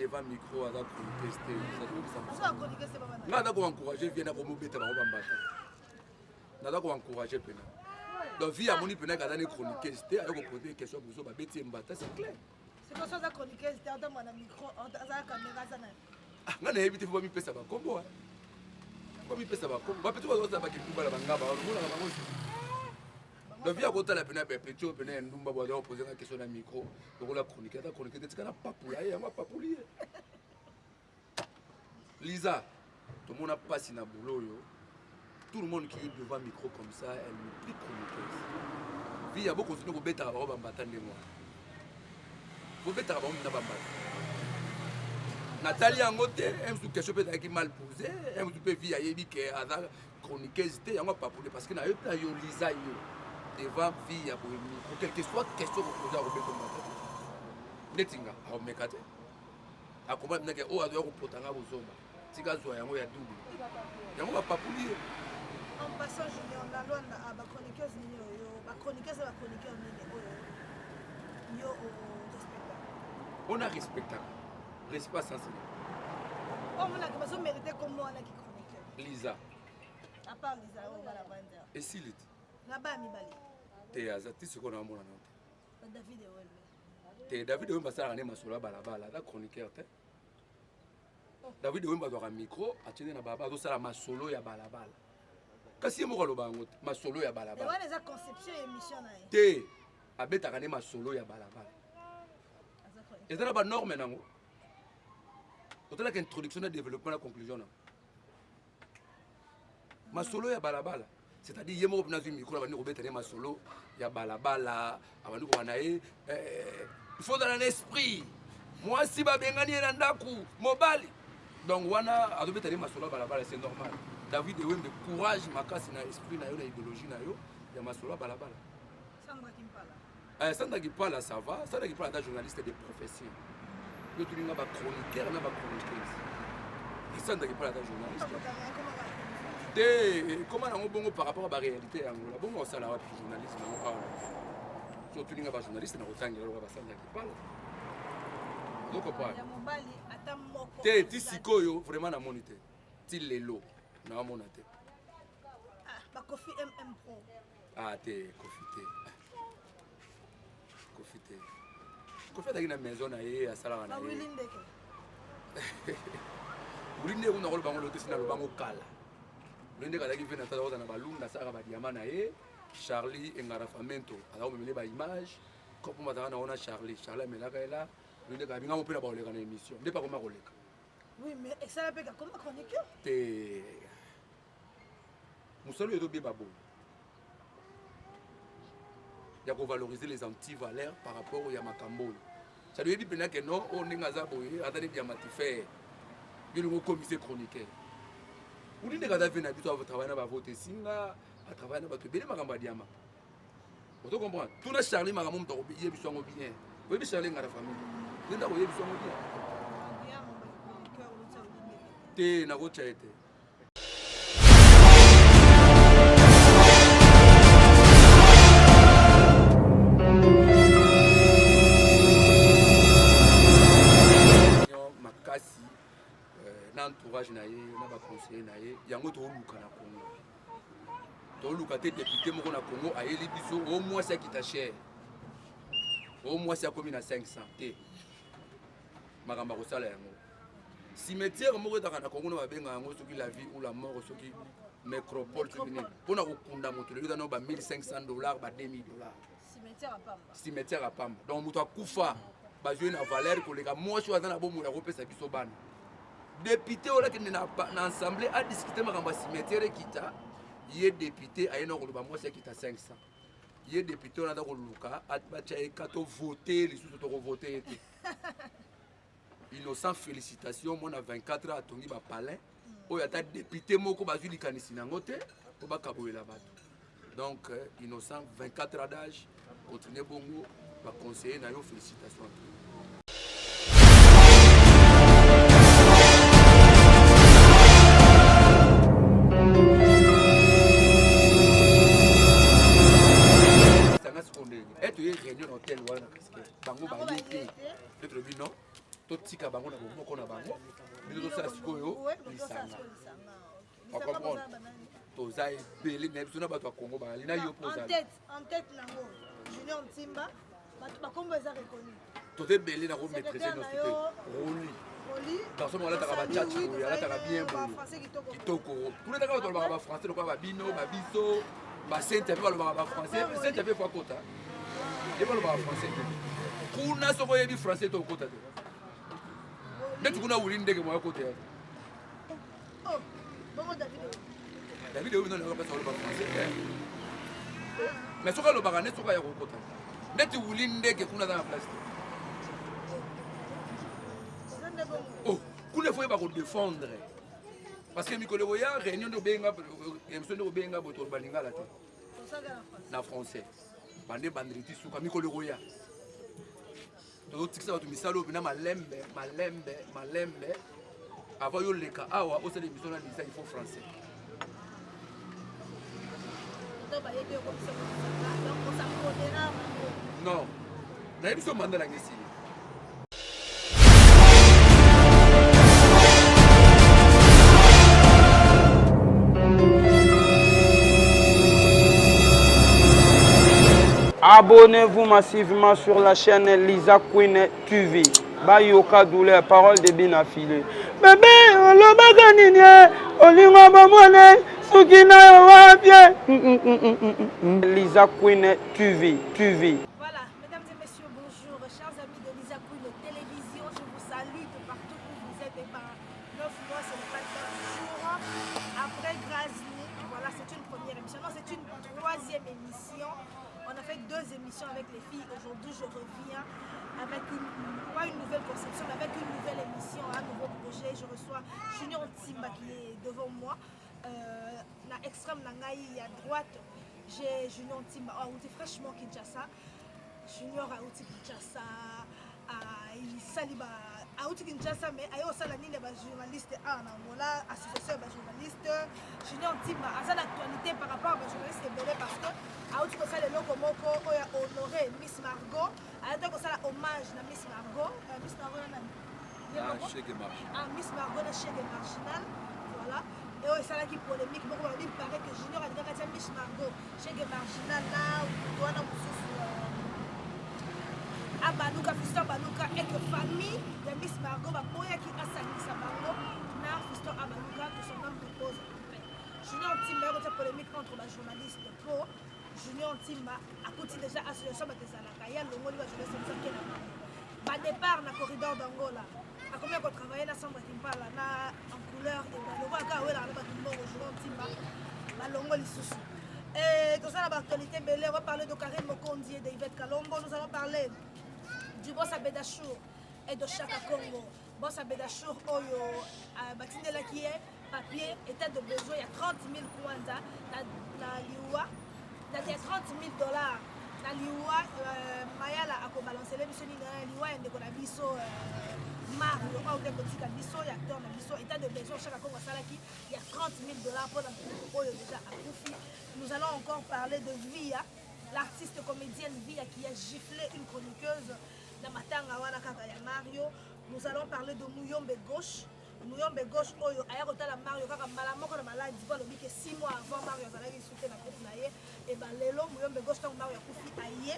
devant micro à la contester. Là, on encourager viens à remonter dans le bambata. Là, on encourager pena. Donc vie à mon pena quand on est chroniquer, c'était à poser des questions pour ça, bêter mbata, c'est clair. C'est pour ça que chroniquer, c'était dans mon micro, dans la caméra ça. Ah, on a évité pour me passer ça combo. Pour me passer ça combo. Ba peut-être on va pas quelque bala banga ba, on la bango. Donc vie à côté la pena perpétuer pena ndumba bois de poser une question dans micro, donc la chroniquer, ta chroniquer, tu kana pas pour là, il y a pas pour lui. Lisa, tout le monde a passé dans le boulot. Tout le monde qui est devant le micro comme ça, elle n'est plus chroniqueuse. Il y a beaucoup de gens qui ont été en train de moi. Vous êtes en train de me Nathalie Angote, elle me dit que je peux être mal posé, elle me dit que je peux être chroniqueuse, elle ne pas parce que Lisa devant vie, quelle que soit la question que vous posez à Roberto Mata. Netinga, à Omekate. À comprendre que oh, à doit reporter à vos hommes. Si vous avez un double, il n'y a pas pour lui. En passant, on a loi à la chroniqueuse, la chroniqueuse et la chroniqueur, on a respecté. Respect sensible. On a besoin de mériter comme moi qui chroniqueur. Lisa. À part Lisa, on va la vendre. Et si lit? Là-bas, mi bali. T'es azati ce qu'on a mon annonce. David Owembe. T'es David Owembe ça l'année masola balabala, la chroniqueur t'es. David Owembe doit un micro, attirer na baba, ça la masolo ya balabala. Kasi mo ko bango masolo ya balabala. Ouais, les conception émission na. T'es abeta kana masolo ya balabala. Et dans la norme nango. Autant la introduction et développement la conclusion. Masolo ya balabala. C'est-à-dire yemo na zu micro na robeta ne masolo ya balabala, abandu ko banaye il faut dans l'esprit. Moi si ba bengani na ndaku mobali. Donc wana adobeta ne masolo ya balabala c'est normal. David Owembe courage makasi na esprit na yo na idéologie na yo ya masolo ya balabala. Sandra Kimpala. Sandra Kimpala ça va, Sandra Kimpala est journaliste de profession. Yo tu n'as pas chroniqueur na ba chroniqueuse. Sandra Kimpala est journaliste. Comment on bongo par rapport à la réalité angola bongo ça la journaliste na so tu n'as pas journaliste na otangira lo ba Sandra Kimpala. Donc quoi? Ya mobali ata moko. Ti sikoyo vraiment na monité. Ti lelo na monate. Ah, ba Kofi MM Pro. Ah te Kofi te. Kofi ta na maison na ye asala na ye. Ba Willindeke. Willindeke on a rolo bango lote sina lo bango kala. Willindeke azaki vena tata na balunda saka ba diamant na ye. Charlie Engarafamento ala memele ba image. Kopo matana ona Charlie amelaka ela. Willindeke abinga mo pela ba oleka na émission. Nde pas comment koleka. Oui, mais ça la peka comment chroniqueur? Te Musalo edo be babo. Il faut valoriser les antivaleurs par rapport au Yamakambo. Ça veut dire que non, on est dans un attendez bien matifère. Il y a un commissaire chroniqueur. Vous dites que vous avez travaillé dans votre singa, à travailler dans votre bien, vous comprenez? Tout le Charlie m'a dit que vous avez bien. Vous avez Charlie dans la famille. Vous avez bien. Vous avez bien. Entourage na ye na ba conseiller na ye yango to luka na Congo to luka te député moko na Congo ayeli biso au moins ça qui ta cher au moins ça comme na 500 te magamba ko sala yango cimetière moko ta na Congo na ba benga yango soki la vie ou la mort soki nécropole soki ne pona ko kunda moto le dans ba $1,500 ba $2,000 cimetière à Pamba donc moto akufa ba jouer na valeur ko leka moi so azana bo moto ko pesa biso bana. Député au lac na assemblée a discuté ma cimetière kita yé député a une moi c'est kita 500 yé député on a d'accord luka a kato voter les sous to voter innocent félicitations moi na 24 ans à tongi ba palais o ya ta député moko ba zuli kanisi nango te ko ba kaboela bato donc innocent 24 ans d'âge continuer bongo ba conseiller na yo félicitations. Réunion dans tel bango ba yete notre but non to tika bango na bongo biso tosala sikoyo lisanga comprendre toza ebele na biso na bato ya Congo bazali na yo mpo en tête nango Junior Ntimba bakombo eza reconnu toza ebele na komaîtrise nyonso te roli garçon alataka bachachi boye alataka bien boye kitoko kuna taka bato balobaka bafrançais lokola babino babiso basente ape balobaka bafrançais sente ape fo akota ye balobaka français te kuna soko oyebi français to okota te neti kuna wuli ndenge moya kota ya David oyo nani akapesa oloba français te mais soki alobaka neti soki aya kokota neti wuli ndenge kuna aza na place te kuna faut pas défendre parce que mikolo boya réunion de benga émission de benga boto balinga la te na français bande bandriti suka mikolo boya to tikisa bato misalo bina malembe avant yo leka awa au sein de l'émission na lisa il faut français non na émission mandala ngesi. Abonnez-vous massivement sur la chaîne Lisa Queen TV. Bayoka douleur, parole de Binafile. Bébé, on l'a baganiné, on lui a bamone, Soukina Wabie. Lisa Queen TV. Voilà, mesdames et messieurs, bonjour, chers amis de Lisa Queen Télévision. Je vous salue de partout où vous êtes. Et par 9 mois, c'est le 24 jours. Après Grasny, voilà, c'est une première émission. Non, c'est une troisième émission. On a fait 2 émissions avec les filles. Aujourd'hui, je reviens avec pas une nouvelle conception, mais avec une nouvelle émission, un nouveau projet. Je reçois Junior Ntimba qui est devant moi. Na extrême Nangaï, à droite, j'ai Junior Ntimba. Oh, on est fraîchement Kinshasa. Junior a outi Kinshasa. Il saliba a outi Kinshasa, mais ayo salani les journalistes en Angola, association des journalistes. Junior Ntimba a ça l'actualité par rapport aux journalistes belé parce que a outi ça le loco moko oya honoré Miss Margot. A été ça hommage na Miss Margot. Miss Margot na Miss Margot na Chèque Marginal. Voilà. Et ça là qui polémique, beaucoup de gens paraît que Junior a dit que Miss Margot Chèque Marginal là ou on a Abanuka, Fiston Abanuka et que famille de Miss Margot Baboya qui a sali sa bango na Fiston Abanuka que son homme propose. Junior Ntimba a polémique contre la journaliste pour Junior Ntimba a coûté déjà association de Zalaka. Il y a le mot de la journaliste qui est là. Départ dans le corridor d'Angola. A combien qu'on travaille dans Samba Timpala en couleur et le roi Gaoué là on va Junior Ntimba la longo lisusu. Et tout ça l'actualité belé, on va parler de Karim Mokondi et d'Yvette Kalombo. Nous allons parler du boss Abédachour et de Chaka Congo. Boss Abédachour, Oyo, Batindela qui est papier, état de besoin, il y a 30 000 kwanza dans l'Iwa. Il y a 30 000 dollars dans l'Iwa. Mayala a balancé les missions dans l'Iwa et de Biso Mario, il y a Biso, acteur dans Biso, état de besoin, Chaka Congo Salaki, il y a 30 000 dollars pour Oyo déjà à Koufi. Nous allons encore parler de Via, l'artiste comédienne Via qui a giflé une chroniqueuse dans Matanga Wana Kakaya Mario. Nous allons parler de Mouyombe Gauche. Mouyombe Gauche, Oyo, Aérotala Mario, Kaka Malamoko de Maladi, voilà, 6 mois avant Mario Zalagi soutient la coupe naïe. Et bien, Lélo, Mouyombe Gauche, tant Mario Koufi Aïe.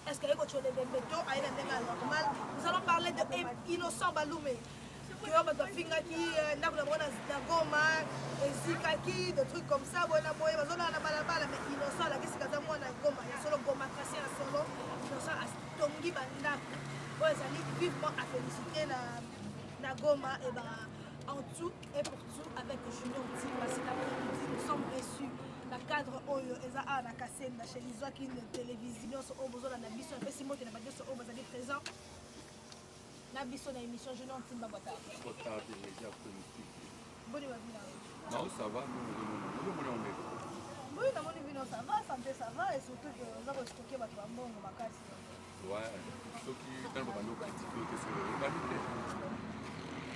Est-ce qu'il y a des bétos, Aïe, normal. Nous allons parler de Innocent Baloumé. Qui ont des fingers qui n'ont Goma, Zikaki, des trucs comme ça. Voilà, moi, je suis mais Innocent, la question est moi, Goma. Il y a solo Goma, Tracé, à solo. Innocent, à Tongi, Banda. Bon, ils allaient vivement à féliciter la Goma. Et ben, en tout et pour tout, avec Junior Ntimba, cet après-midi, nous sommes reçus. Le cadre Oyo, Eza na Kassenda, chez Lisa Queen Télévision, au besoin de la mission, et si moi, tu n'as pas dit ce au besoin présent. Na biso na émission Junior Ntimba Bata. Trop tard déjà politique. Bonne nuit. Non, ça va, nous on est. Oui, na moni vino ça va, santé ça va et surtout que on va stocker bato mbongo makasi. Ouais, ceux qui quand on va nous critiquer que sur le banité.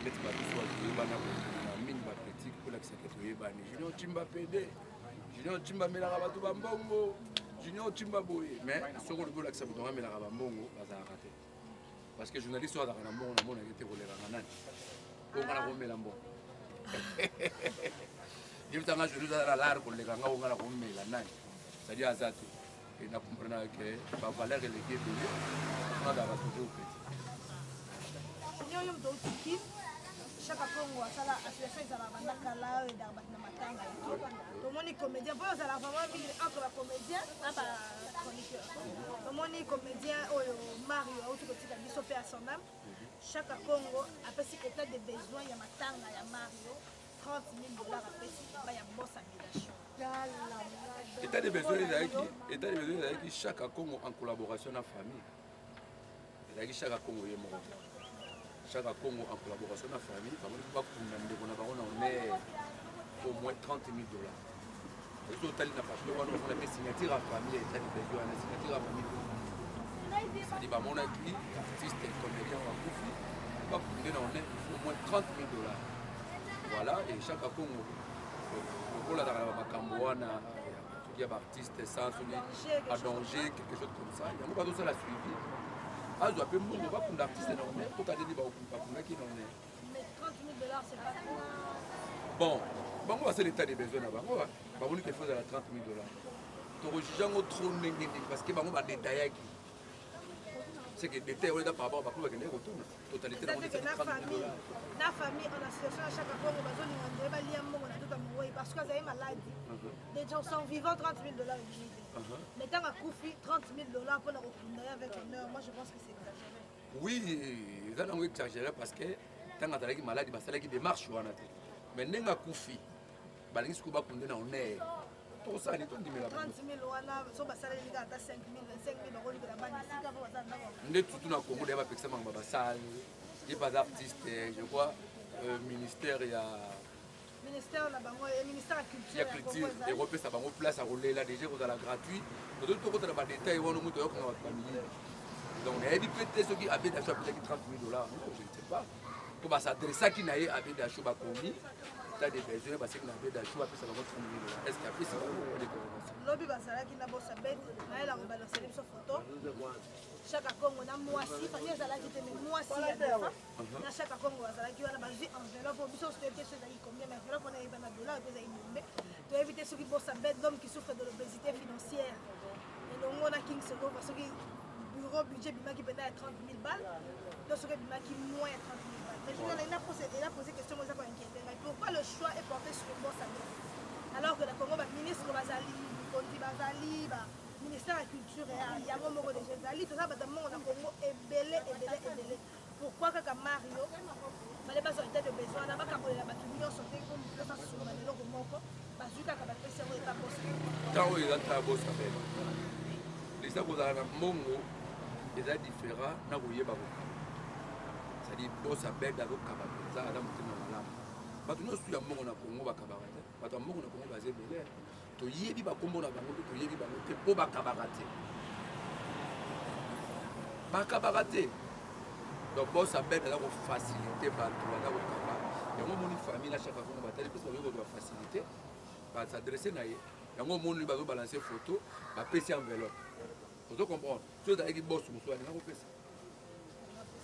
Let's pas que soit le banabo, na mine ba critique pour l'accepter que bani. Junior Ntimba PD. Junior Ntimba melaka bato mbongo. Junior Ntimba boye, mais ce qu'on veut l'accepter donc melaka mbongo, ça a raté. Parce que les journalistes sont dans le monde, on a été volé dans la ongana komela mbo yebitanga je nous à l'art koleka nga ongana komela nani c'est-à-dire azate et na comprendre que ba valeur les qui de on a d'abord toujours petit yo mto utiki chaque Congo asala association za banda kala et d'arbat na matanga to moni comédien pour ça la vraiment entre la comédien na ba chroniqueur to moni comédien oyo Mario auto ko tika biso pe à son âme chaque Congo apesi état de besoin ya matanga ya Mario $30,000 apesi ba ya boss habitation état de besoin qui chaque Congo en collaboration na famille et chaque Congo est mort chaque Congo en collaboration avec la famille, on est au moins $30,000. Et tout le n'a pas fait, on a fait signature à la famille, et on a signature à la famille. C'est-à-dire que mon artiste et comédien à Koufi, on est au moins $30,000. Voilà, et chaque Congo, on a il y a des artistes sans à danger, quelque chose comme ça. Il y a beaucoup de choses à suivre. Ah, je peux me voir comme d'artiste énorme. Pour qu'à des débats qui n'en est. Mais $30,000 c'est pas bon, on va c'est l'état des besoins là-bas. On va voir qu'il faut à $30,000. Donc, je suis trop négatif parce que on va détailler. C'est que détail on est par rapport à la totalité de la famille. La famille en association à chaque fois on va donner un débat lié à mon tout parce que vous avez maladie. Les gens sont vivants $30,000 mais tant à Koufi $30,000 pour la reprendre avec honneur, moi je pense que c'est exagéré. Oui, ils ont exagéré parce que tant que tu as maladie, c'est qui démarche mais n'est pas Koufi. Balingi scuba condamné en air. Tout ça, il est tout dit. 30,000 wana, so basala les gars à 5,000, 25,000 € de la banque ici, quand vous avez d'abord. Nous tout dans Congo, il y a pas seulement Babassal, il y a pas d'artistes, je crois, ministère il y a. Ministère la banque, ministère de il y a culture, Europe ça va en place à rouler là déjà vous avez gratuit. Nous tout côté dans les détails, on nous montre qu'on va famille. Donc il y a des peut-être ceux qui avaient d'achat peut-être $30,000, je ne sais pas. Pour s'adresser à qui n'a pas d'achat ba commis. T'as des besoins parce qu'il n'a pas d'achat après ça va $30,000. Est-ce qu'après c'est pas des conventions? Lobby basala qui n'a pas sa bête, na la rebalancer les photos. Chaque Congo na moisi, famille zala qui te met moisi ya defa. Na chaque Congo zala qui wana bazi enveloppe pour biso c'était chez zali combien d'enveloppe on a eu na dollar pour zali nomé. To éviter ceux qui bossent sa bête d'hommes qui souffrent de l'obésité financière. Et donc on a King Sego parce que bureau budget bima qui peut être $30,000. Donc ce que bima qui moins $30,000. Mais je il a posé question moi ça pas inquiété. Mais pourquoi le choix est porté sur le boss sa bête? Alors que le Congo va ministre Bazali, Konti Bazali, ministère de la culture et Yango Moro de Jézali, tout ça, le Congo est belé. Pourquoi que Mario, il fallait pas sortir de besoin, là-bas, quand on a battu, on sortait comme ça sur le logo Moko, parce que quand on a fait ça, on est à boss. Quand on est à boss, les gens qui ont un mongo, ils sont différents, n'a pas eu c'est-à-dire boss à bête avec Kabak, ça a été bato nyonso ya mbongo na Congo bakabaka te bato ya mbongo na Congo baza ebele toyebi bakombo na bango mpe toyebi bango te mpo bakabaka te donc bosa bête aza kofacilité bato baza kokaba yango omoni famille na chaque Congo batali mpe bakoki kozwa facilité basadresse na ye yango omoni bazobalanse photo bapesi enveloppe ozo comprendre so ezalaki boso mosusu alinga kopesa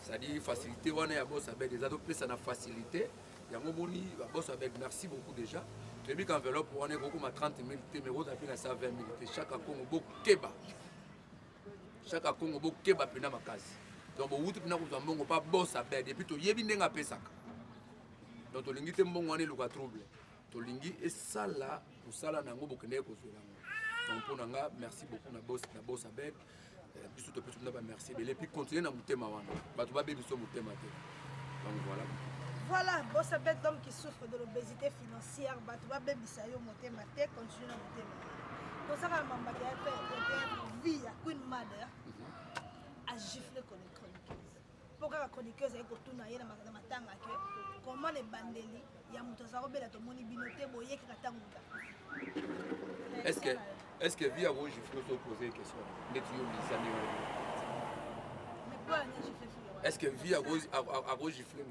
c'est-à-dire facilité wana ya bosa bête eza topesa na facilité. Yango moni boss avec merci beaucoup déjà. Tu as mis qu'enveloppe on est beaucoup à 30 000 mais on a pris à 120 000 chaque Congo beaucoup keba. Chaque Congo beaucoup keba pena makasi. Donc vous tu pena ko mbongo pas boss avec et puis to yebi ndenga pesaka. Donc to lingi te mbongo ane luka trouble. To lingi et ça là pour ça là nango bokene ko zola. Donc pour nanga merci beaucoup na boss avec biso to peut na merci et puis continuer na mutema wana. Ba to ba be biso mutema te. Donc voilà. Voilà, bon, ça peut être d'hommes qui souffrent de l'obésité financière, bah, tu vas bien bisayo monter ma tête, continuer à monter ma tête. Pour ça, ma tête, vie à Queen Mother a giflé comme une chroniqueuse. Pourquoi la chroniqueuse est pour tout naïe dans ma tanga que comment les bandeli, il y a mon tasaro bela to moni binoté boye qui attend. Est-ce que vie à vous giflé se poser une question? Mais quoi la giflé? Est-ce que vie à vous giflé?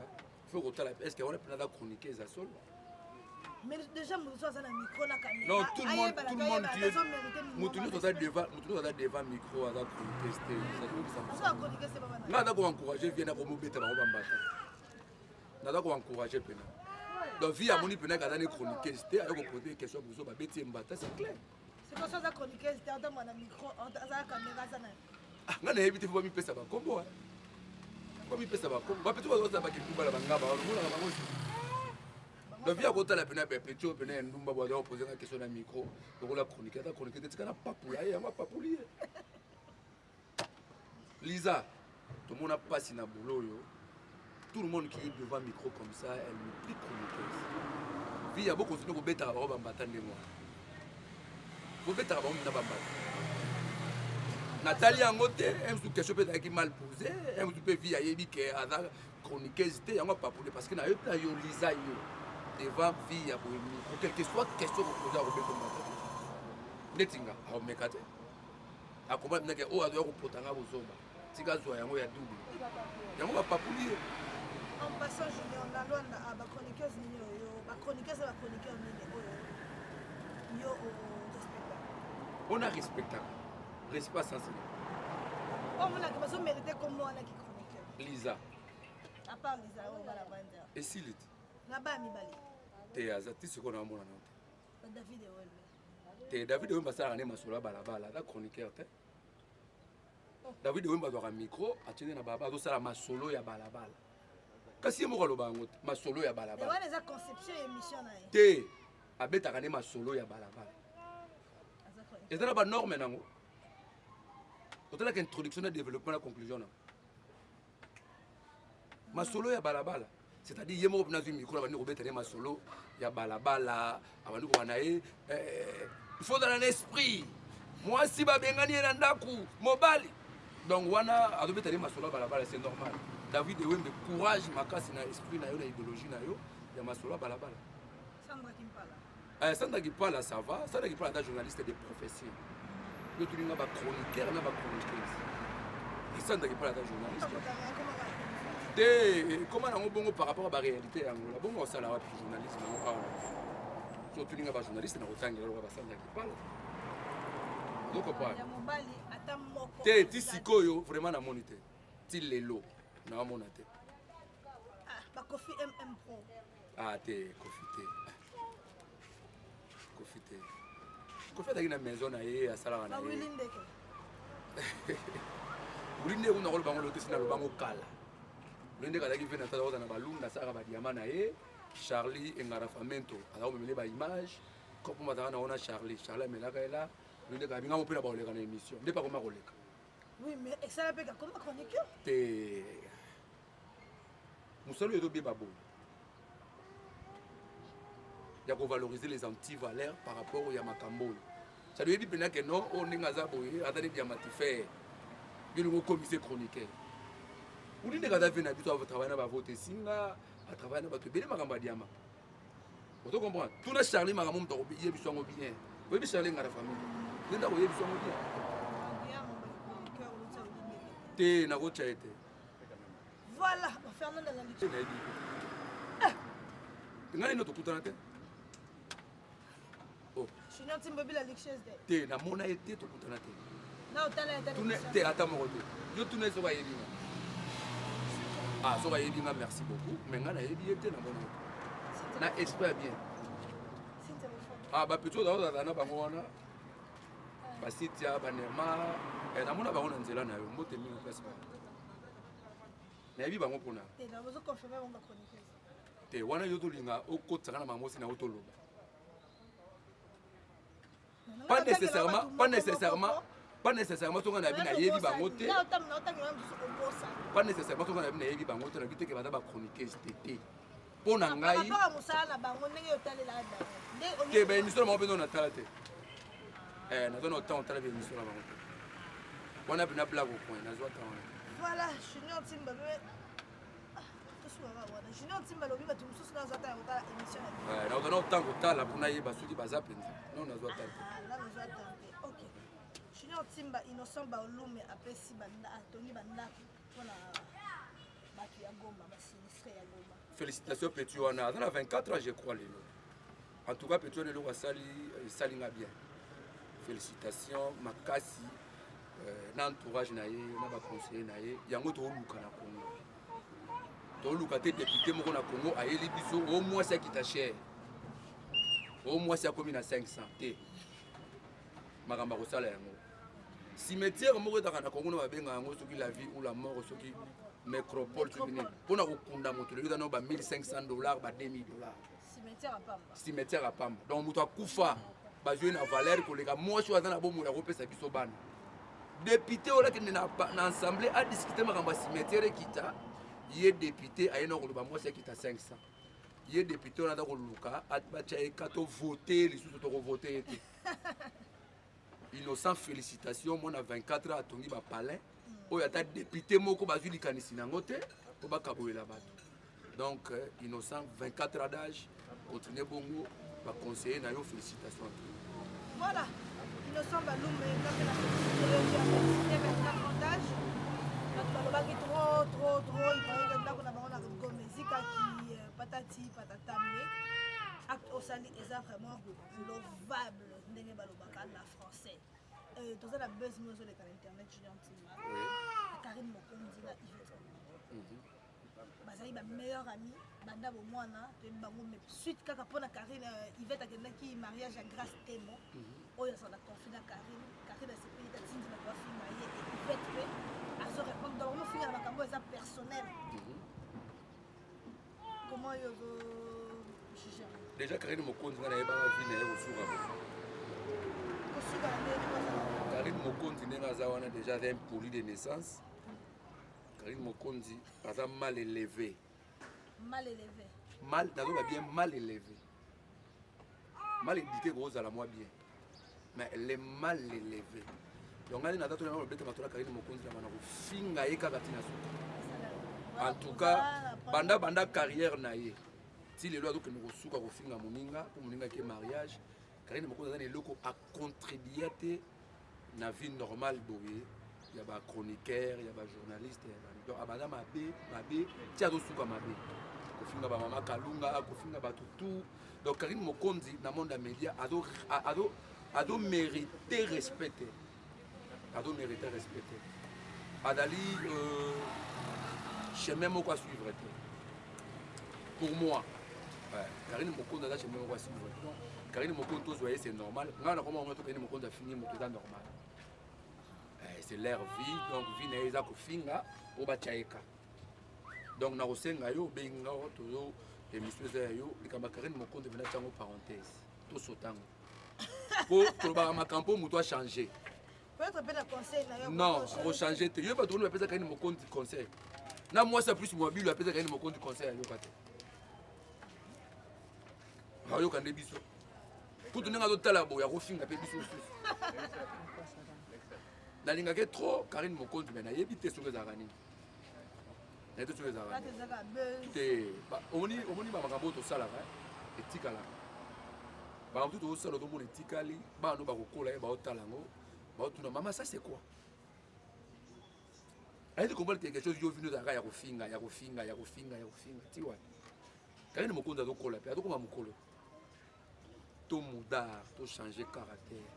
Est-ce qu'on a plein de chroniquer ça seul? Mais déjà, nous sommes dans le micro, la caméra. Non, tout le monde nous a devant le micro à la chroniquer. Non, on a encouragé, viens à Romo Beta, on va battre. naza koencourage mpena donc vie amoni mpena kaza ne chroniqueuse te ayo kopose question biso babeti mbata c'est clair sikoso aza chroniqueuse te atambola na micro aza caméra aza na nga nayebi te fo bamipesa bakombo bamipesa bakombo bapeti bazoza bakekubala bangaba balongolaka bango donc vie akotala mpena bapeti oyo mpena ya ndumba bwaza kopose nga question na micro lokola chronique ata chronique te tika na papula ye yango apapuli ye Lisa tomona mpasi na boulot oyo tout le monde qui est devant micro comme ça, elle n'est plus chroniqueuse. Vie, il y a beaucoup de gens qui ont été en bambata de moi. Vous êtes en bambata. Nathalie Angote, elle me dit que je peux être mal posée, elle me dit que vie, il y a des chroniqueuses, il y a pas pour parce que na yo Lisa yo devant vie, il y a pour quelle que soit question que vous avez comme ça. Netinga, au mekate. A comment que o adoya ko potanga bozomba. Tika zo yango ya double. Yango ba papuli. En passant, Julien, on a l'on a ma chroniqueuse, ma chroniqueuse, ma chroniqueur, on a respecté. Respect sensible. Oh, on a besoin de mériter comme moi, on a qui chroniqueur. Lisa. À part Lisa, on va la vendre. Et si lit? Là-bas, mi bali. T'es azati ce qu'on a mon annonce. David et Wemba. T'es David et Wemba ça l'année masola balabala, la chroniqueur t'es. David et Wemba doit un micro, à tenir na baba, tout ça la masolo ya balabala. Kasi mo kaloba ngot masolo ya balabala. Ouais, les conception et émission na. Te abeta kane masolo ya balabala. Et dans la norme nango. Otala que introduction et développement la conclusion. Masolo ya balabala. C'est-à-dire yemo na zu micro abandi kobeta ne masolo ya balabala, abandi ko banaye il faut dans l'esprit. Moi si ba bengani na ndaku mobali. Donc wana adobeta ne masolo ya balabala c'est normal. David Ewembe courage makasi na esprit na yo na idéologie na yo ya masolo balabala. Sandra Kimpala. Sandra Kimpala ça va, Sandra Kimpala est journaliste de profession. Yo tu nga ba chroniqueur na ba chroniqueuse. Et Sandra Kimpala est journaliste. Te comment na bongo par rapport à la réalité yango. Bongo ça la journaliste na so tu nga ba journaliste na otangi lo ba Sandra Kimpala. Donc pas. Ya mobali ata moko. Te tisikoyo vraiment na monité. Ti lelo. Non, mon até. Ah, Kofi MM Pro. Ah, t'es Kofi T. Kofi T. Kofi est dans la maison à Salara. Ah, Willindeke. Willindeke, on a le bango l'autre, c'est le bango Kala. Willindeke a venu dans la balloon, la Sarah Badiamana et Charlie et Ngarafamento. Alors, on met les images. Comme on a Charlie, Charlie mais là, Willindeke a bien un peu la balle dans l'émission. N'est pas comme un relais. Oui, mais ça n'a pas comme un chroniqueur. Moussalo est bien babo. Il y a valoriser les antivaleurs par rapport au Yamakambo. Ça lui dit que non, on est à Zaboye, à Tani Diamatifé. Il y a un commissaire chroniqueur. Vous dites que vous avez habitué à travailler dans votre singa, à travailler dans votre bien, Magamba Diama. Vous comprenez? Tout le Charlie Magamon doit oublier bien. Vous voyez Charlie dans la famille. Vous avez oublié bien. T'es na route été. Voilà, Fernand de la Ligue. Ngani no tokutana te. Oh. Je suis nanti mobile la Ligue te na mona été tokutana te. Na otala eta. Tune te ata moko te. Yo tune so ba yebinga. Ah, so ba yebinga merci beaucoup. Mais ngana yebi été na mona. Na espère bien. Ah ba plutôt dans na bango wana. Ba sitia ba nema et na mona bango na nzela na yo mbote mingi place ba. Na yebi bango pona. Te na bozo confirmer on va chroniquer. Te wana yo to linga okotaka na mamosi na otoloba. Pas nécessairement to ngana bina yebi bango te. Pas nécessairement to ngana bina yebi bango te na biteke bata ba chroniquer tété. Pona ngai. Pas musala na bango ndenge yotalela da. Ke ben émission mo beno na tala te. Na zone autant tala be émission na bango. Wana bina blague au point na zo ta wana. Voilà, je suis nanti mbabe. Junior Timba lobi batu mususu na zata ya émission na. Na otana autant kotala pona yeba soki baza penza. Non na zo ta. Là na zo ta. OK. Junior Timba innocent ba olume apesi banda atoni banda pona batu ya Goma ba sinistre ya Goma. Félicitations Petit wana. Dans 24 ans je crois lelo. En tout cas Petit lelo wasali salinga bien. Félicitations makasi na entourage na ye na ba conseiller na ye yango to luka na Congo. toluka te député moko na Congo ayeli biso au moins ça qui t'a cher au moins ça komi na 500 te makamba kosala yango cimetière moko etaka na Congo na babenga yango soki la vie ou la mort soki nécropole soki nini mpona kokunda moto lelo ezana ba $1,500 ba $2,000 cimetière à Pamba donc moto akufa bazwi na valeur koleka mwasi oyo aza na bomoi ya kopesa biso bana député oyo akende na assemblée adiscute makambo ya cimetière ekita ye député aye na koloba mwasi akita 500 ye député oyo naza koluka batya eka tovote lisusu tokovote ye te innocent félicitation mwana 24 ans atongi bapalin oyo ata député moko bazwi likanisi nango te po bakaboyela bato donc innocent 24 ans d'âge continue bongo baconseiller na yo félicitation voilà innocent balume ngambe na félicité 24 ans d'âge bato balobaki trop ivayenga ndako na bango na gomezikaki patati patatame acte osali eza vraiment lovable ndenge balobaka na français toza na buzz mo ezoleka na internet junior ntima Karine Mokonzi na Yvette bazali ba meilleur ami banda bomwana toyebi bango mais suite kaka mpona Karine Yvette akendaki mariage ya Grace Temo oyo azala conflit na Karine asepeli tatindi na bafinga ye Yvette mpe azorépondre donc mofinga na makambo eza personnel comment yo ozojuge déjà Karine Mokonzi nga nayebaka vi na ye kosuka Karine Mokonzi ndenge aza wana déjà aza impoli de naissance Karine Mokonzi aza mal élevé nazoba bien mal élevé mal éduqué kozala moi bien mais elle est mal élevée donc ngani naza tona lobeta matola Karine Mokonzi na bana kofinga ye kaka tina suka en tout cas banda carrière na ye ti lelo azokende kosuka kofinga moninga po moninga ke mariage Karine Mokonzi aza na eloko acontribue te na vie normale boye ya bachroniqueur ya bajournaliste donc abanda mabe ti azosuka mabe kofinga bamama kalunga kofinga bato tout donc Karine Mokonzi na monde ya média ado mérité respecté adali chemin moko à suivre te pour moi Karine Mokonzi aza chemin moko à suivre Karine Mokonzi tozoye c'est normal nga na koma to Karine Mokonzi afini moto eza normal c'est leur vie donc vie na eza kofinga po batyaeka donc na kosenga yo benga tozo émission eza yo likamba Karine Mokonzi vena tiango parenthèse to sotango po tolobaka makambo moto a changé non changer te yo bato ono bapesa Karine Mokonzi conseil na mwasi plus mobile apesa Karine Mokonzi conseil ayoka te ayoka nde biso kutu ndenge azotala boye akofinga mpe biso susu nalingaki trop Karine Mokonzi me nayebi te soki ezalaka nini nayebi te soki ezalaka te omoni bamakambo oyo tosalaka etikalaka bakambo tu tozosala otomona etikali bano bakokola ye baotala yango baotuna mama ça c'est quoi ayebi comprendre quelque chose yo vino ezalaka ya kofinga ti wa Karine Mokonzi azokola mpe azokoma mokolo to mudar to changer caractère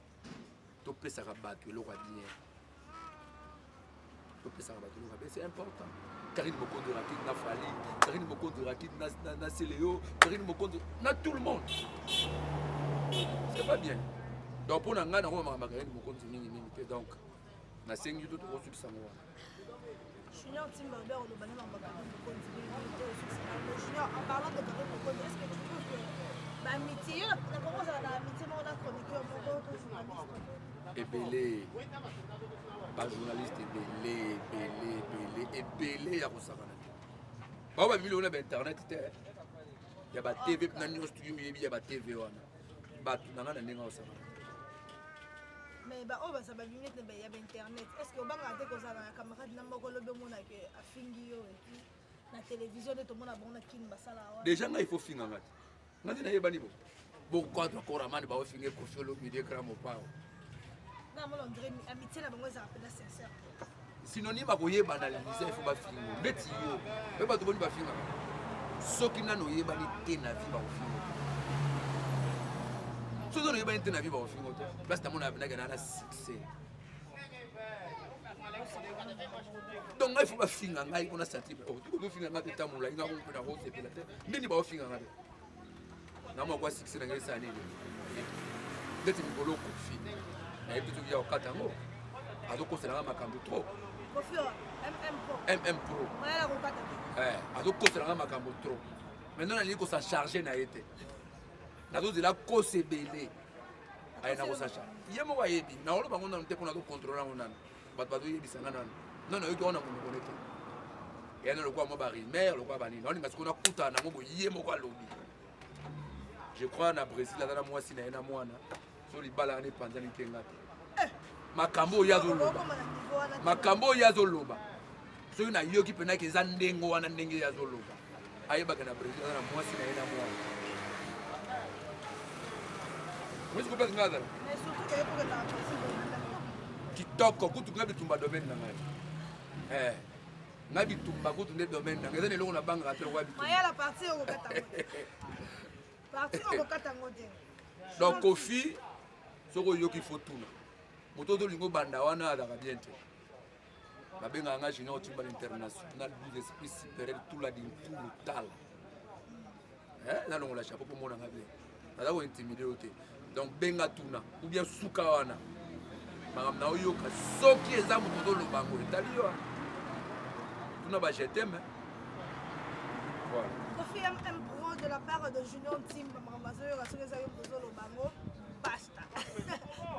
to pesaka bato eloko ya bien to pesaka bato eloko ya bien c'est important Karine Mokonzi rakide na Fali Karine Mokonzi rakide na Seleo Karine Mokonzi na tout le monde c'est pas bien donc pour nanga nango makambo Karine Mokonzi mingi te donc nasengi to tokosukisa ngo wana Junior Timba Robert olobani na Karine Mokonzi Junior en parlant de Karine Mokonzi est-ce que tu trouves que amitié na comment ça na amitié mo na chroniqueur moko to journaliste ebele ba journaliste ebele ya kosakana ba ba bimili ona ba internet te ya ba TV na news studio yebi ya ba TV wana bato nanga na ndenge osakana mais ba o ba sa ba bimili te ya ba internet est-ce que obanga te kozala na camarade na moko lobe mona ke afingi yo et puis na télévision de to mona bona kin basala wa déjà nga il faut finga ngati ngati na yebani bo bokwatwa koramani baofinge kofiolo miligram opao na mona ndre amitié na bango za appela sincère synonyme akoyebana lisa il faut bafingo ndeti yo pe bato boni bafinga soki nano yebani te na vie baofingo soki nano yebani te na vie baofingo te place namona abinaka na succès Donc il faut pas finir ngai on a senti oh tu peux finir ngai tamula inga on peut na rose et la tête nini ba finir ngai na moi quoi succès ngai ça nini ndeti mikolo kofi na yebi tu ya okata ngo azoko sala makambo trop kofi MM Pro mala kokata azoko sala makambo trop maintenant na liko sa charger na yete na zo de la kosebele ay na ko sa charger yemo wa yebi na olo bango na mte ko na ko contrôler ngo nana bato yebi sanga nana non yoki on a connecté et on le quoi moi bari mère le quoi bani non parce qu'on a kuta na ngo yemo kwa lobby je crois na Brésil là moi si na mwana so li bala ne panza ni kenga makambo yazo loba makambo yazo loba so na yoki pena ke za ndengo wana ndenge yazo loba ayeba kana Brésil na moi si na mwana moi je comprends ngada mais surtout que pour la kitoko kutu ngabi tumba domaine na ngai ngabi tumba kutu ne domaine na ngai zane longo na banga atelo kwa bitu maya la partie au kata partie au kata ngote donc Kofi soko yoki fotuna moto to lingo banda wana azaka bien te babenga nga junior timba international du esprit supérieur tout la din tout le tal na longo la chapeau pour mona ngabi ala ko intimider ote donc benga tuna ou bien suka wana Madame Naoyoka, ce qui est à mon le bango, l'Italien. Tout n'a pas jeté, mais. Voilà. Kofi un pro de la part de Junior Team, Mambazo, la seule aïe de le bango, basta.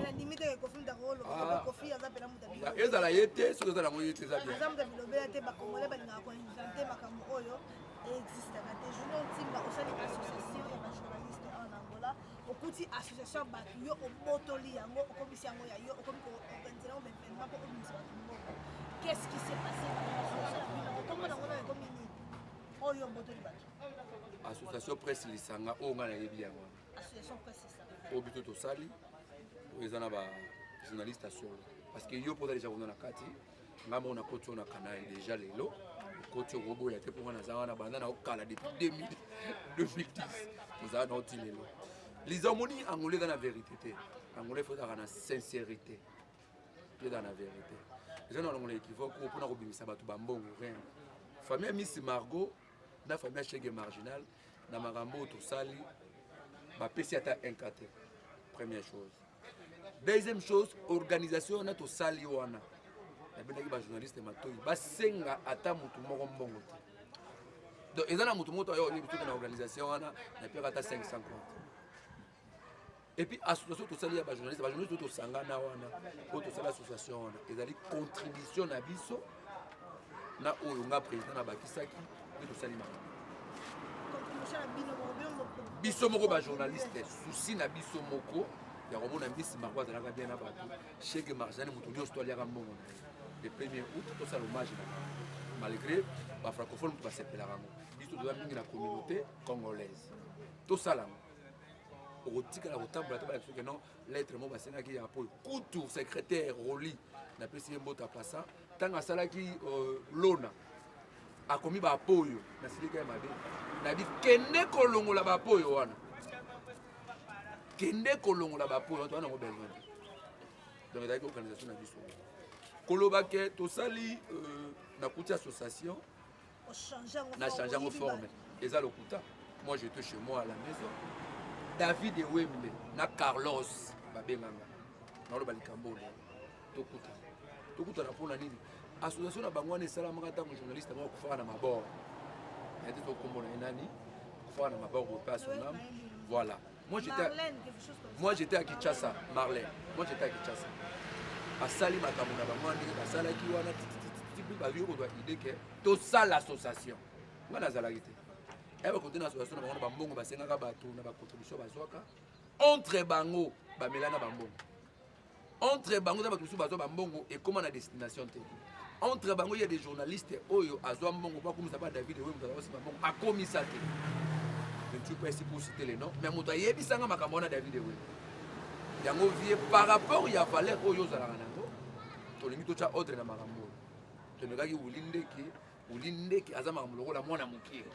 La limite de Kofi d'Arolo, Kofi a zappé la moutabia. Et ça l'a été, ce que ça l'a été, c'est ça. Par exemple, de Bilobé, Bakomole, Banakon, Makamoyo, existe. Junior Team, au sein de l'association, il y a un journaliste en Angola. Okuti association batuyo obotoli yango okomisi yango ya yo okomi ko organiser un événement pour organiser bato. Qu'est-ce qui s'est passé dans l'association? Comment on a comme ni oyo obotoli bato. Association presse lisanga o ngana yebi yango. Association presse ça. Obito to sali ezana ba journaliste solo parce que yo poza déjà on na kati ngamo on a koti on a canal déjà lelo koti robo ya te pour na zana banda na okala depuis 2010 nous avons noté lelo. Les harmonies angolais dans la vérité. Angolais faut dans la sincérité. Puis dans la vérité. Les gens ont l'équivoque pour nous obéir ça batu bambon rien. Famille Miss Margot, na famille Chege marginal, na marambo tout sali, ba PC ata incaté. Première chose. Deuxième chose, organisation na to sali wana. Na benaki ba journaliste matoyi, ba senga ata mutu moko mbongo. Donc ezana mutu moto ayo ni bitu na organisation wana, na pire ata 550. Et puis association tout ça il y a des journalistes tout sangana wana pour tout ça l'association wana et d'aller contribution na biso na oyo nga président na bakisaki tout ça lima biso moko ba journaliste souci na biso moko ya romona mbisi marwa za bien na bato chèque marjane mutu nyoso to aliaka mbongo le 1er août tout ça l'hommage malgré ba francophone tout ba sepela rango biso doit mingi na communauté congolaise tout ça là au tika la rotambola to ba que non lettre mo basena ki ya po kutu secrétaire Roli na pesi mbota passa tanga sala ki lona akomi ba apoyo na silika mabe na bi kende kolongola ba apoyo wana kende kolongola ba apoyo to wana ngo besoin donc avec organisation na biso koloba ke to sali na kuti association na changer en forme eza lokuta moi j'étais chez moi à la maison David et Wembe, na Carlos, babenganga. Na lo balikambo tokuta. Tokuta na pona nini? Association na bangwana esala maka tango journaliste ba kufaka na mabord. Était to kombo na nani? Kufaka na mabord au pas son âme. Voilà. Moi j'étais à Kinshasa, Marlène. Moi j'étais à Kinshasa. Asali makambo na bangwana ndenge basala ki wana tipi ba yo ko doit idée que to ça l'association. Ngana zalaki te. Et va continuer l'association na bango bambongo basengaka bato na ba contribution bazwaka entre bango bamelana bambongo entre bango na bato bazwa bambongo et comment na destination te entre bango il y a des journalistes oyo azwa mbongo ba komisa ba David oyo mutala basi bambongo akomisa te je ne suis pas ici pour citer les noms mais muto yebisanga makambo na David oyo yango vie par rapport ya valeur oyo zalaka nango to lingi to cha ordre na makambo to nekaki ulindeki azama makambo lokola mwana mukiro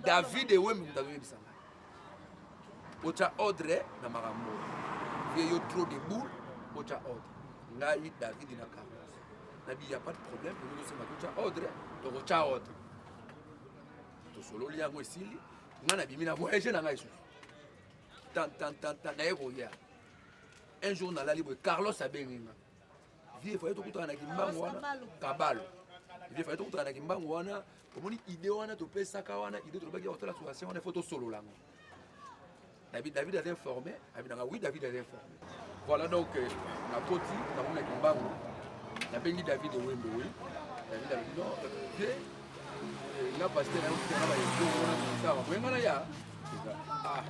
David et Wembe mutazo yebisanga. Ocha ordre na makambo. Vie yo trop de boule, ocha ordre. Ngai David na Carlos. il n'y a pas de problème. Nous sommes ordre, tu as ordre. Tu solo li yango esili, ngana bimina voyager na ngai sou. Tant na eroya. Un jour na la libre Carlos Abenga. Vie fallait tout na kimbango wana kabalo. Vie fallait tout na kimbango wana, komoni idée wana to pesa ka wana, idée to baki hôtel association on photo solo là. David a informé, oui David a informé. Voilà donc na koti na mona kimbango. Na bengi David Wembe oui. David a dit non, il a passé là où il a pas ya. Ah.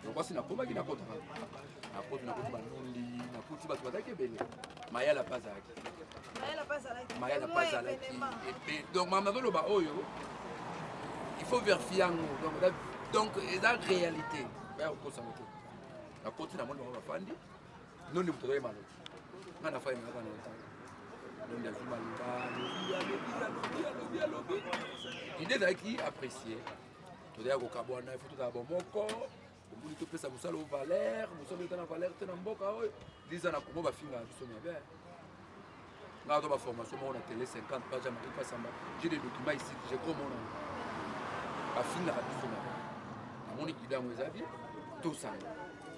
Donc voici na komaki na kota. Na kota banundi, na koti ba bataki bele. Maya la pazaki. Maya la pazaki. Et donc maman veut le ba oyo. Il faut vérifier donc la réalité. Ya ko sa moto. Na koti na mona ba fandi. Non ni mutoro malo. Ngana fa ina kana ntanga. Donc la lobby. L'idée d'aki apprécier. Tout d'ailleurs au Kabouana, il faut tout d'abord mon corps. Au bout de tout ça, vous allez au Valère, vous allez dans Valère, vous allez dans Boka. Les ans à comment va finir tout ça bien. Là dans ma formation, on a télé 50 pages à Marie Passamba. J'ai des documents ici, j'ai gros mon nom. À finir à tout ça. Mon équipe dans mes avis, tout ça.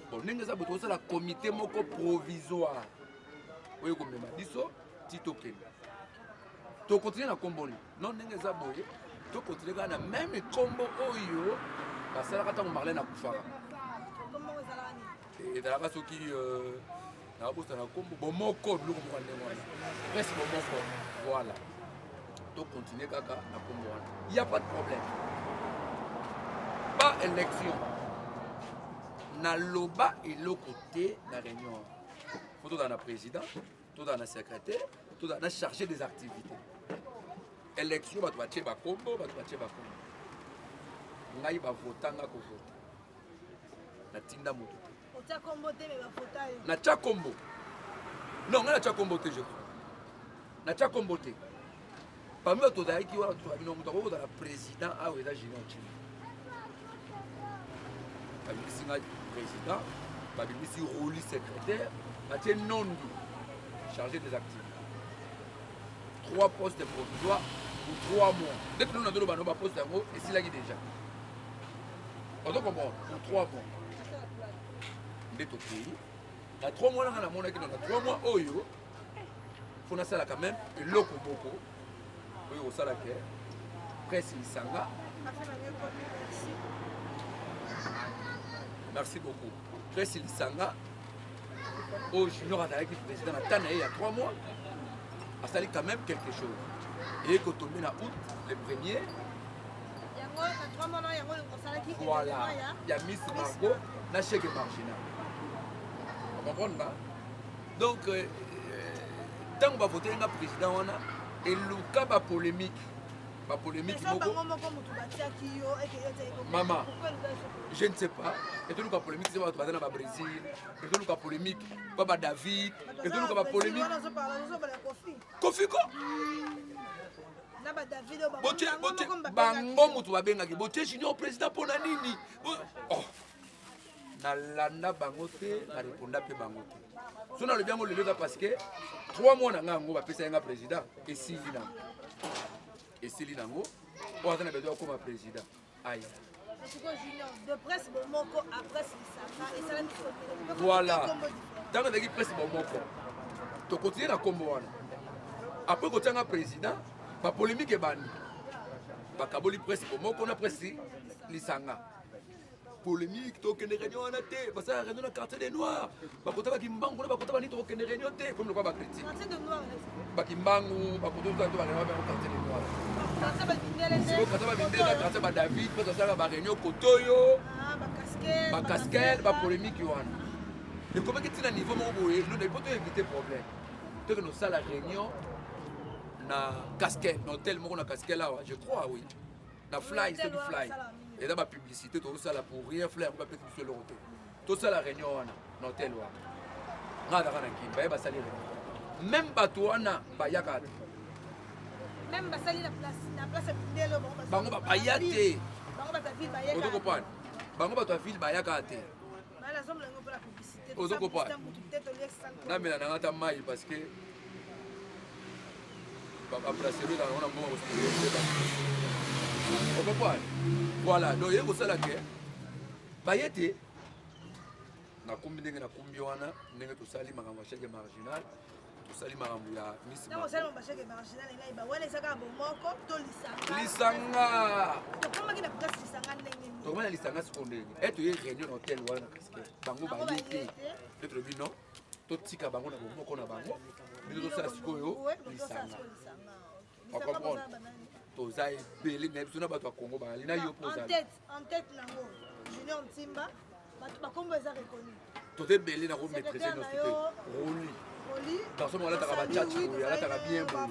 Bon, nous avons tout ça la comité moko provisoire. Oui, comme m'a dit ça. Token. To continuer na combo non ndenge za boye to continuer na même combo oyo basala kata Marlène akufaka combo ezala ni et dans la soki na bosa na combo bon moko biloko mo ndenge wana presque bon moko voilà to continuer kaka na combo wana il y a pas de problème pas élection na loba et le côté na réunion photo dans la président tout dans la secrétaire, tout dans la chargé des activités. Élection, tu vas tirer combo, tu vas tirer combo. Ngai va voter, nga ko voter. Na tinda moto. Ota combo te me va voter. Na cha combo. Non, nga na cha combo te je crois. Na cha combo te. Parmi autres d'ailleurs qui ont trouvé non moto dans la président a ou là général chine. Parmi singa président, parmi ici rôle secrétaire, na tie non chargé des activités. 3 postes provisoires pour 3 mois. Dès que nous avons un poste en haut, et c'est là qui déjà. On doit comprendre, pour 3 mois. Dès que pays, dans 3 mois, on a 3 mois, il faut que ça quand même, et l'autre beaucoup, il faut que ça presse Lisanga. Merci beaucoup. Presse Lisanga. Au junior avec le président il y a 3 mois, a sali quand même quelque chose. Et quand on met en août, le premier, voilà, il y a Miss Margot, la chèque marginal. Vous comprenez pas? Donc, tant qu'on va voter un président, on a, et le cas de polémique. Ma polémique, maman, je ne sais pas. Et tout le cas polémique, c'est pas dans le Brésil. Et tout le cas polémique, pas David. Et tout le cas polémique. Kofi ko? Bango mutu babenga ki bote junior président pour na nini? Oh. Na landa bango te, na réponda pe bango te. So na le bien mo le leka parce que 3 mois na ngango ba pesa nga président et sili na. Et Céline Nango, on a besoin comme président. Aïe. De presse Bomoko à presse Lisanga et ça la voilà. Dans la presse Bomoko, tu continues à combo. Après que tu as un président, la polémique est bannie. La Kaboli presse Bomoko, on a presse Lisanga. Polémique, tu as une réunion en été, parce que la réunion dans le quartier des Noirs. Tu as une banque, tu as une réunion comme le quoi critique. Quartier des Noirs. Bakimbangu, bakoto za to ba réunion au quartier des Noirs. Quand ba David, quand ça ba réunion kotoyo, ba casquette, ba polémique yohan. Et comment que tu as niveau mon boye, nous ne pouvons éviter problème. Tu que nous ça la réunion na casquette, dans tel mot na casquette là, je crois oui. Na fly, c'est du fly. Et dans ma publicité, tout ça là pour rien fly, on va peut-être sur le route. Tout ça la réunion dans tel là. Ngada kana ki, ba salir. Même Batouana, Bayaka. Même Basali, la place est le Bango Bayate. Vous comprenez? Bango Batouafil Bayakate. Vous comprenez? Non, mais la nangata maille parce que baplacer dans on a bon on comprend voilà donc yeko sala ke bayete na kombi ndenge na kombi wana ndenge tosali makambo chèque marginal tosali makambo ya Miss na osali makambo chèque marginal ngai ba wala esaka bomoko to lisanga to koma kina place lisanga ndenge ni to koma lisanga sikondenge eto ye réunion na hôtel wana casquette bango bayete peut-être bi non to tika bango na bomoko na bango bino tosala sikoyo lisanga comprendre toza ebele na biso na bato ya Congo bazali na yo pozala en tête nango Junior Ntimba bato bakombo eza reconnu toza ebele na komaîtriser nos te roli garçon mo alataka bachachi oyo alataka bien boyo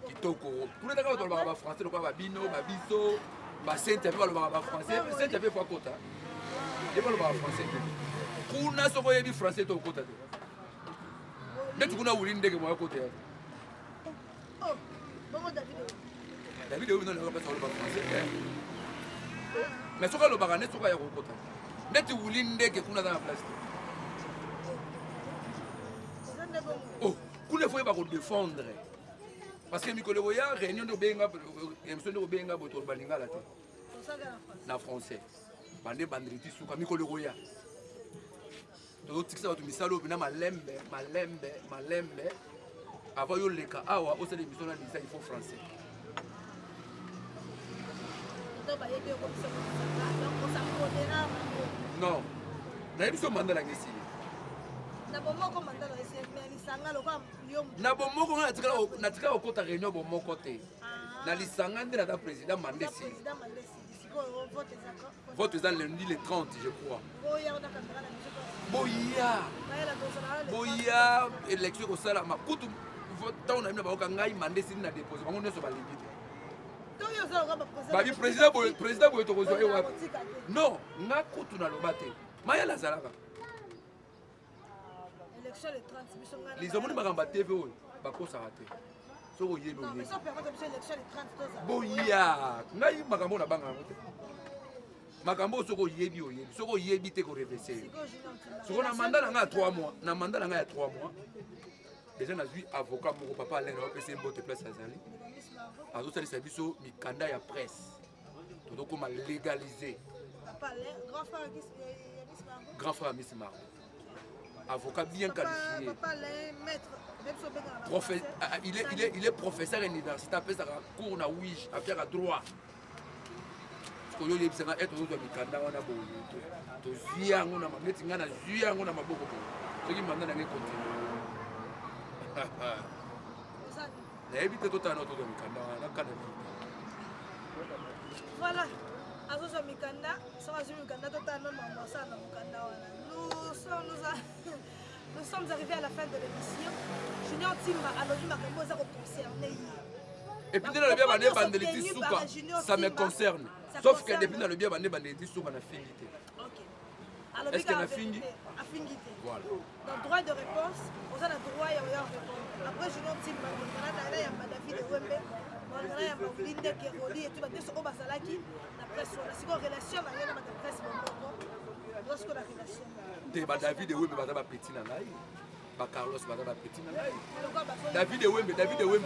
kitoko kuna taka bato balobaka bafrançais lokola babino babiso basente mpe balobaka bafrançais sente mpe fo akota ye balobaka français te kuna soko oyebi français to okota te ndeti kuna wuli ndenge moya kota ya David oyo nalo pesa oloba français mais soka lobaka ne soka ya kokota ndeti wuli ndenge kuna za na place oh kuna faut ba ko défendre parce que mikolo ya réunion de benga émission de benga boto balinga la te na français bande bandriti suka mikolo ya to tikisa bato misalo bina malembe avant yo leka awa au sein de l'émission na il faut français non na émission mandala ngesi na bomoko mandala ngesi mais lisanga lokwa yo na bomoko na tika okota réunion bomoko te na lisanga ndina da président Mandesi vote est lundi le 30 je crois boya élection ko sala makutu vote on a mis ba ngai Mandesi na déposer bango nso ba limite babi président boyo to ko zoe wa non nga kutu na lobate maya la zalaka élection le 30 bisonga les hommes bakamba TV oyo bakosaka te soko yebo non mais ça permet de élection le 30 toza boya ngai makambo na banga ngote makambo soko yebi oyebi soko yebi te ko reverser soko na mandat na nga 3 mois na mandat na nga ya 3 mois déjà na zui avocat moko papa Alain na opesa mbote place azali azosalisa biso mikanda ya presse tozokoma légaliser grand frère Miss Margot avocat bien qualifié il est professeur université apesaka cours na wish afiaka droit koyo yebisanga eto tozwa mikanda wana boye tozwi yango na mameti nga na zwi yango na maboko soki manda nange continue nayebi te totana tozwa mikanda wana nakana voilà azozwa mikanda soki azwi mikanda totana mambo asala na mikanda wana nous sommes arrivés à la fin de l'émission. Junior Ntimba alobi makambo eza koconcerner ye et puis dans le bien bande bandeliti suka ça me concerne sauf que depuis dans le bien bande bandeliti suka na fingi te est-ce que na fingi voilà dans droit de réponse on a le droit ya répondre après Junior Ntimba on a ya David Wembe on a ya Maulinde Keroli et tout ba teso bazalaki na presse on a siko relation na yena ba presse bongo lorsque la relation te ba David Wembe ba petit na ngai ba Carlos ba petit na ngai David Wembe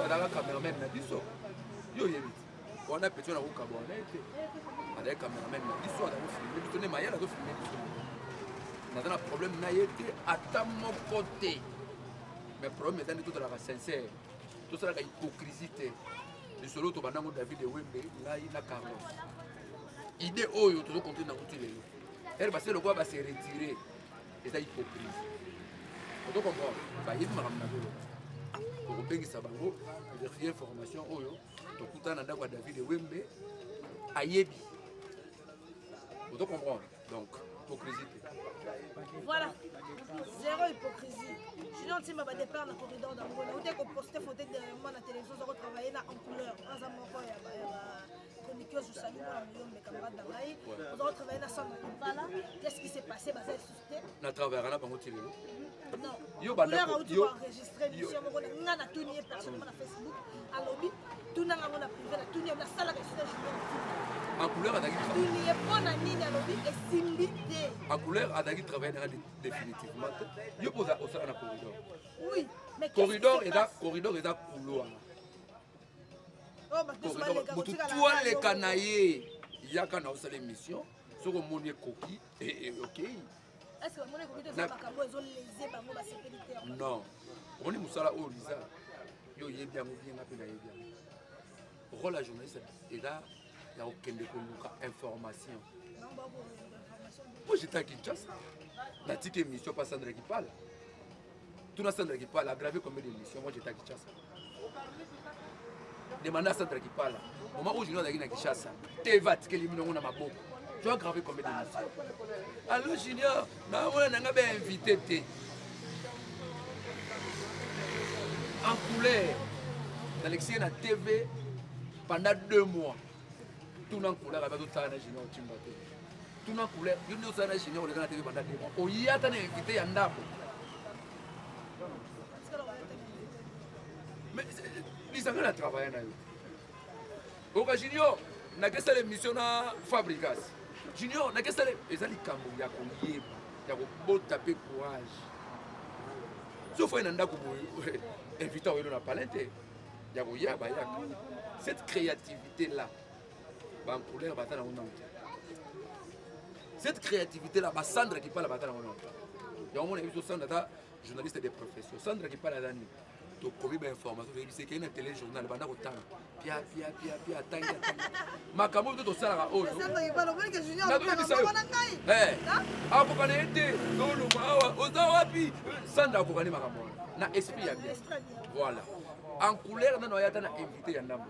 ba cameraman na biso yo yebi on a petit na ko kabona ete ba cameraman na biso na filmer biso ne mayela to filmer biso na problème na yete ata mon côté mais problème est dans tout la sincère tout ça la hypocrisie te le solo to banango David Wembe ngai na Carlos idée oyo to continuer na kuti lelo elle va se le quoi va se retirer et ça hypocrisie on doit comprendre ba yebi makambo na bolo ko bengisa bango vérifier information oyo to kutana ndako David Wembe ayebi on doit comprendre donc hypocrisie. Voilà, zéro hypocrisie. Junior Ntimba va départ dans le corridor d'Angola. Vous avez posté photo de moi à la télévision, vous travaillez en couleur. Dans un moment, il y a chroniqueuse, je salue mes camarades d'Angaï. Vous avez travaillé dans Sandra Impala. Qu'est-ce qui s'est passé? Vous avez suscité? On a travaillé dans le tiré. Non. Couleur, où tu vas enregistrer l'émission, on a tout nié personne sur Facebook. À lobby, tout le monde a privé, tout le monde a salle à Junior Ntimba. En couleur, en couleur, Adagi travaille définitivement. Il pose au sein de corridor. Oui, mais corridor est là couloir. motu toaleka na ye yaka na osala émission soki omoni ekoki okei non omoni mosala oyo liza yo oyebi yango bienga mpe nayebi yango rôle ya journaliste eza ya kokende koluka information. Moi j'étais à Kinshasa natiki émission pas Sandra qui parle tout na Sandra qui parle aggravé combien d'émissions. Moi j'étais à Kinshasa demanda à Sandra qui parle moment où je suis à Kinshasa TV atikeli minongo na maboko tu as gravé combien d'émissions. Allô Junior naona nanga be invité te en couleur dans l'excès na TV pendant 2 mois tout en couleur avec tout ça na Junior Timbate tout en couleur yo ndo ça na Junior le na TV pendant 2 mois oyata na invité ya ndako mais lisanga na travailler na yo oka Junior na kesa l'émission na Fabrikas Junior na kesa eza likambo ya koyeba ya kobota pe courage sauf que nanda ko invité oyo na palente ya koyeba yaka cette créativité là ba couleur batana on cette créativité là ba Sandra qui parle batana on ya on a vu Sandra ta journaliste de profession Sandra qui parle d'année to kobi ba information c'est qu'il y a un téléjournal banda ko tanga pia tanga makambo to sala oyo Sandra qui parle que Junior apo kana ete no no mawa oza wapi Sandra ko kana makambo na esprit ya bien voilà en couleur na noyata na invité ya ndambo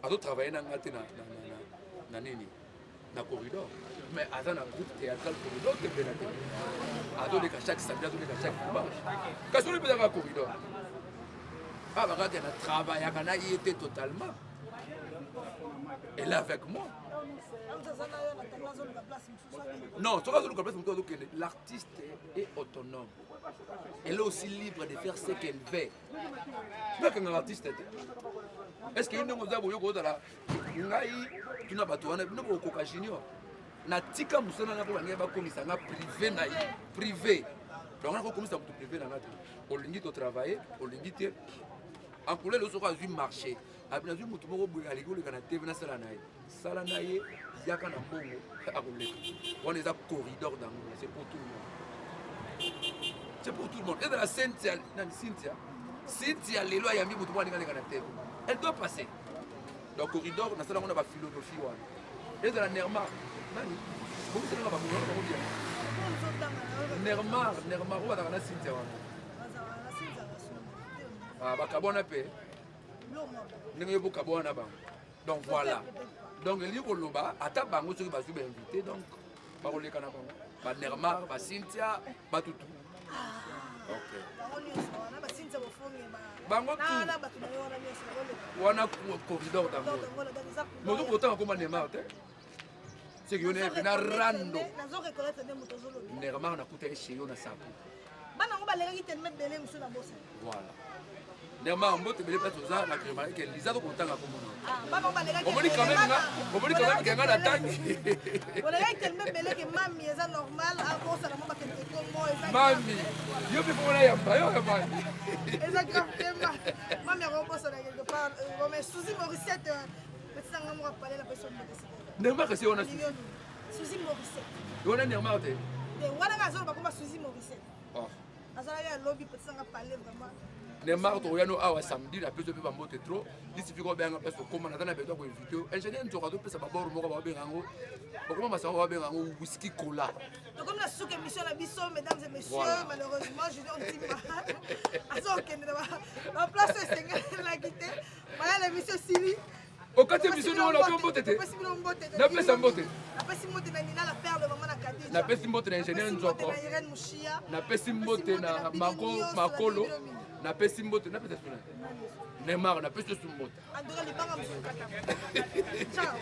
azo travailler na ngate na nini na corridor mais aza na groupe théâtral corridor te benate azo de chaque samedi azo de chaque dimanche kaso le pédagogue corridor ah bah quand on travaille kana y était totalement elle est avec moi non l'artiste est autonome elle est aussi libre de faire ce qu'elle veut mais quand l'artiste est-ce qu'il y a une chose là ngai tuna bato wana bino ko koka Junior na tika musana na ko ngeba komisa nga privé na privé donc on a komisa mutu privé na ngati olingi to travailler olingi te en couleur le soko azui marché abina zui mutu moko boya ligolo kana TV na sala naye yaka na mbongo akoleka on est à corridor d'angola c'est pour tout le monde c'est pour tout le monde et dans la Cynthia lelo ya mbi mutu mwana ngana kana TV elle doit passer donc corridor na sala on a ba philosophie wana et dans la Nermar nani beaucoup c'est là ba mona ba bien Nermar ou dans la Cynthia wana ah bakabona pe ndenge bo kabona ba donc voilà donc li ko loba ata bango soki ba su ba invité donc ba ko lekana ba Nermar ba Cynthia ba tutu OK bango wana corridor d'ango moto pourtant comme Nermar te c'est que on est na rando nazo reconnaître des motos zolo Nermar na kuta chez yo na sapo bana ngo ba lekaki tellement belé musu na bossa voilà Nermar mbote belé pas toza na créma que Lisa to kontanga ko mona bana ngo ba lekaki omoni quand même nga na tangi on lekaki tellement belé que mami eza normal a bossa na mba kente ko mo eza mami yo pe pour la ya mami exactement mami a bossa na quelque part mais Suzy Morissette petit sanga mo parler la personne de Nermar que c'est on a Suzy Morissette on a Nermar te de wana ga zo ba ko Suzy Morissette oh azala ya lobby petit sanga parler vraiment Nermar to yano awa samedi la peso pe ba mbote trop il suffit ko benga parce que comme on a na beto ko invité ingénieur nto ko pesa ba bor moko ba bengango comment ma sawa ba bengango whisky cola donc comme la sous émission la biso mesdames et messieurs voilà. Malheureusement Junior Timba azo kende ba place c'est la quitter voilà l'émission Sili au côté émission on la mbote te na pesa mbote na pesa mbote na Nina la perle maman na Kadija na pesa mbote na ingénieur nzoko na pesa mbote na makolo na pesi mbote na pesa suna Nermar na pesa sumbote andora libanga msukata ciao